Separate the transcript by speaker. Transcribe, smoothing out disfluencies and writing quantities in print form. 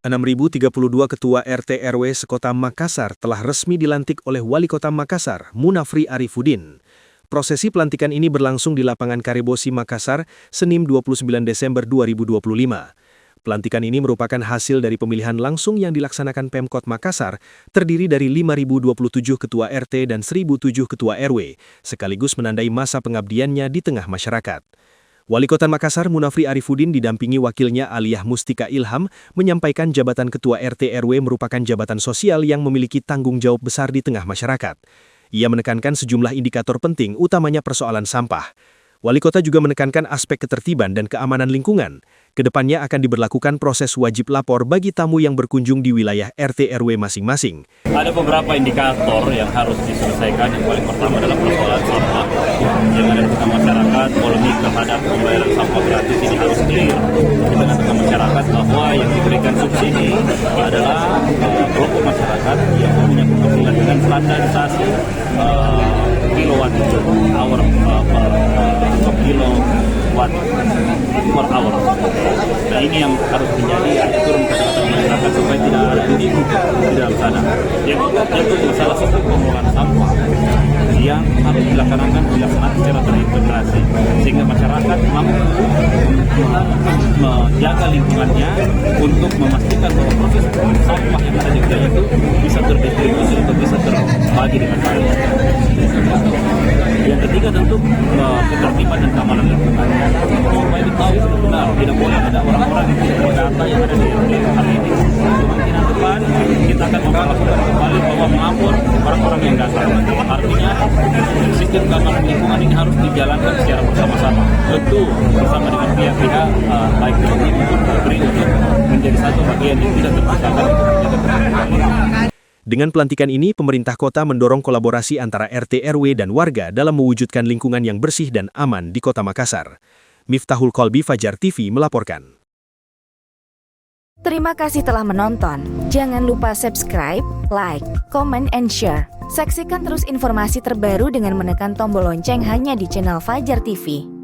Speaker 1: 6.032 ketua RT RW sekota Makassar telah resmi dilantik oleh Wali Kota Makassar, Munafri Arifudin. Prosesi pelantikan ini berlangsung di lapangan Karebosi Makassar, Senin 29 Desember 2025. Pelantikan ini merupakan hasil dari pemilihan langsung yang dilaksanakan Pemkot Makassar, terdiri dari 5.027 ketua RT dan 1.007 ketua RW, sekaligus menandai masa pengabdiannya di tengah masyarakat. Wali Kota Makassar Munafri Arifudin didampingi wakilnya Aliyah Mustika Ilham menyampaikan jabatan Ketua RT RW merupakan jabatan sosial yang memiliki tanggung jawab besar di tengah masyarakat. Ia menekankan sejumlah indikator penting, utamanya persoalan sampah. Wali Kota juga menekankan aspek ketertiban dan keamanan lingkungan. Kedepannya akan diberlakukan proses wajib lapor bagi tamu yang berkunjung di wilayah RT RW masing-masing.
Speaker 2: Ada beberapa indikator yang harus diselesaikan. Yang paling pertama adalah persoalan sampah. Yang ada di tengah masyarakat, polemik terhadap pembayaran sampah gratis ini harus clear di tengah masyarakat bahwa yang diberikan subsidi adalah kelompok masyarakat yang punya penghasilan dengan standarisasi kilowatt hour per kilowatt per hour. Nah, ini yang harus menjadi turun ke tengah masyarakat supaya tidak ada di dalam sana. Yang kedua, salah satu pengelolaan sampah yang harus dilaksanakan secara terintegrasi sehingga masyarakat mampu menjaga lingkungannya untuk memastikan bahwa proses sampah yang ada di wilayah itu bisa terdistribusi atau bisa terbagi dengan baik. Yang ketiga tentu ketertiban dan keamanan lingkungan. Supaya diketahui benar tidak boleh ada orang-orang yang data yang ada di hari ini. Kemungkinan depan kita akan melakukan kembali bahwa melapor orang-orang yang datang. Artinya sistem keamanan lingkungan ini harus dijalankan secara bersama-sama. Tentu bersama dengan pihak-pihak baik TNI maupun Polri untuk menjadi satu bagian yang tidak terpisahkan untuk menjaga keamanan lingkungan.
Speaker 1: Dengan pelantikan ini, pemerintah kota mendorong kolaborasi antara RT RW dan warga dalam mewujudkan lingkungan yang bersih dan aman di Kota Makassar. Miftahul Kolbi, Fajar TV melaporkan.
Speaker 3: Terima kasih telah menonton. Jangan lupa subscribe, like, comment, and share. Saksikan terus informasi terbaru dengan menekan tombol lonceng hanya di channel Fajar TV.